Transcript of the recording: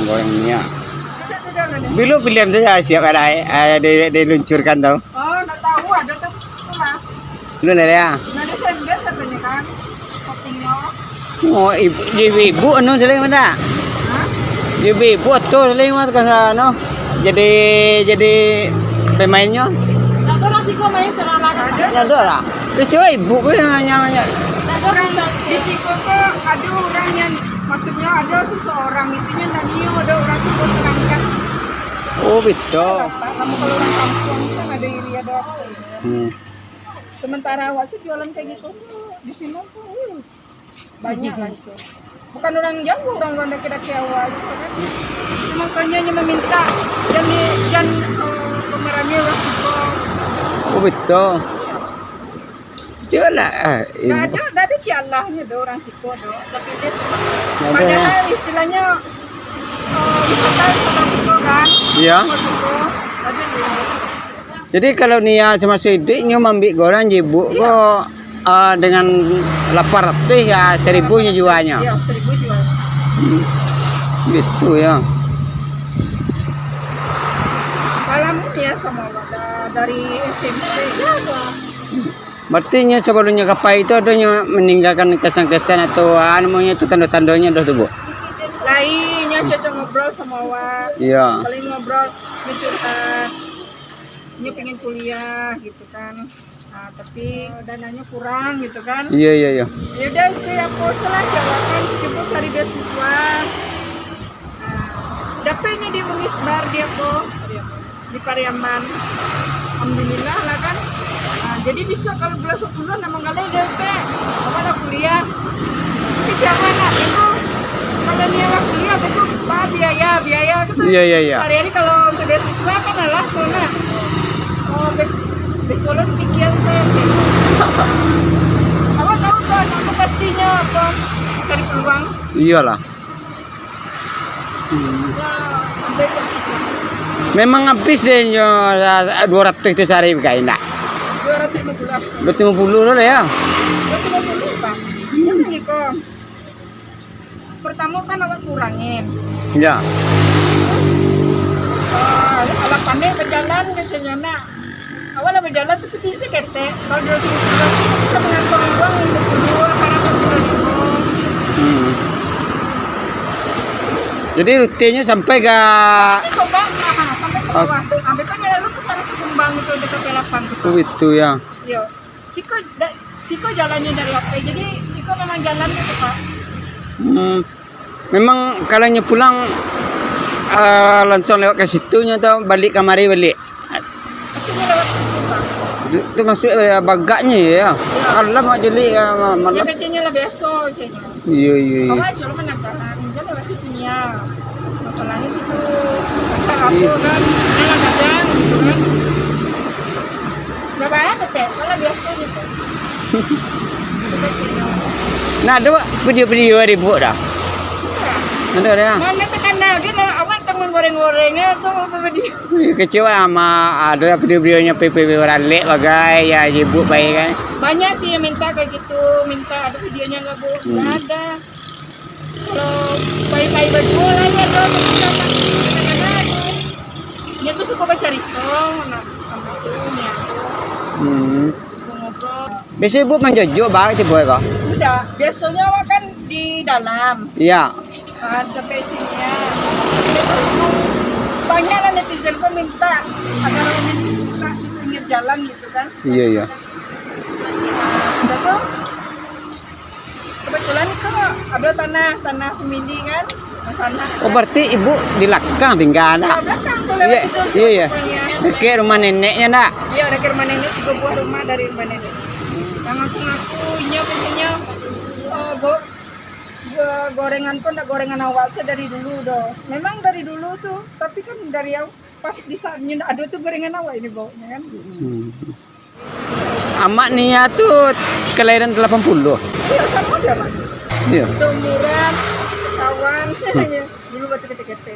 goreng minyak. Belum film tu siap ada diluncurkan tau. Oh, nggak tahu ada tuh lah. Belum ada ya? Nggak ada sendok katanya kan. Toppingnya. Oh, ibu anu selain mana? Hah? Ibu tu selain mana kan ano? Jadi pemainnya. Nggak ada nasi gua main serala. Ada lah. Kecuali ibu pun namanya. Orang di situ tuh ada orang yang maksudnya ada seseorang itunya Daniel ada orang situ terangkat. Oh betul. Kamu kalau orang kampung kan ada iri ada apa ya. Sementara awak sih jualan kayak gitu sih di sini tuh banyak lah itu. Bukan orang Jawa, orang daki-daki awak gitu kan. Makanya hanya meminta dan pemerannya orang situ. Oh betul. Jual lah. Nggak ada cialahnya do orang situ do. Tapi dia padahal istilahnya wisata situ kan. Iya. Situ. Tapi Jadi kalau Nia sama Sidik nyo ambil goreng ibu kok dengan 800 ya 1000 nya jualnya. iya 1000 jual. Gitu ya. Malam ya sama dari SMP ya. Berarti nya sebelumnya kapai itu adanya meninggalkan kesan-kesan atau namanya itu tanda-tandanya dah tu Bu. Lainnya cocok ngobrol sama awak. Iya. Paling ngobrol curhat. Ini pengen kuliah gitu kan. Nah, tapi dananya kurang gitu kan. Iya iya iya. Ya udah kayak pose lah jawaban coba cari beasiswa. Nah, dapetnya di Unisbar dia kok di Pariaman. Alhamdulillah lah kan. Nah, jadi bisa kalau bulan 10 emang kalian udah apa ada kuliah. Tapi jangan lah itu kalau niat kuliah itu biaya gitu. Iya iya iya. Sehari-hari kalau untuk beasiswa kan lah karena bekolon pikir saya awak tahu kan aku pastinya apa cari peluang Iyalah. ya sampai ke Memang habis deh nyo 200 itu sehari kayak enggak. 250 250 lah ya. 250 Pak ini kok pertama kan awak kurangin Ya. terus awak pandai berjalan ke Senyona awal berjalan tuh peti sekete kalau 250 bisa mengantongi uang untuk kedua karena Jadi rutinnya sampai ke sampai ke bawah sampai kan ya lu kesana Sekumbang itu dekat Pelapan gitu. itu ya. Iya. Siko jalannya dari Lotte. Jadi Siko memang jalan itu, Pak. Memang kalau pulang langsung lewat ke situnya atau balik kamari balik. Cuma lewat situ, Pak. Itu maksud bagaknya ya. Kalau mau jeli Ya malam. kecilnya lah biasa, kecilnya. Iya iya iya. Awal cuma nakaran, dia lewat situnya. Masalahnya situ apa kan, jalan kadang gitu kan. Gak banyak teh, malah biasa gitu. Nah, ada video-video ada Bu dah. Ada ya. Mana tekan dia awak temen goreng-gorengnya tuh apa video. Kecewa sama ada video-videonya PPP Ralek bagai ya ibu baik kan. Banyak sih yang minta kayak gitu, minta ada videonya nggak Bu? Nggak ada. Kalau bayi-bayi berdua lah ya dong, dia tuh suka baca ritong, nah sama tuh nih ngobrol. Biasa ibu menjojo banget ibu kok. Udah, biasanya awak kan di dalam, Iya. kan sampai sininya. Banyak lah netizen pun minta agar minta di pinggir jalan gitu kan. Iya iya. Udah tuh. Kebetulan kok ada tanah pemilih kan sana. Oh berarti ibu di belakang tinggal Di nak? belakang tuh lewat Iya situ. iya iya. Dekat rumah neneknya nak? Iya dekat rumah nenek 3 buah rumah dari rumah nenek. Yang aku nya punya gorengan pun ada gorengan awal dari dulu doh. Memang dari dulu tuh, tapi kan dari yang pas di saatnya ada tuh gorengan awal ini baunya kan. Amak Nia tuh kelahiran 80. Iya sama dia Pak. Iya. Seumuran kawan dulu batu kete-kete.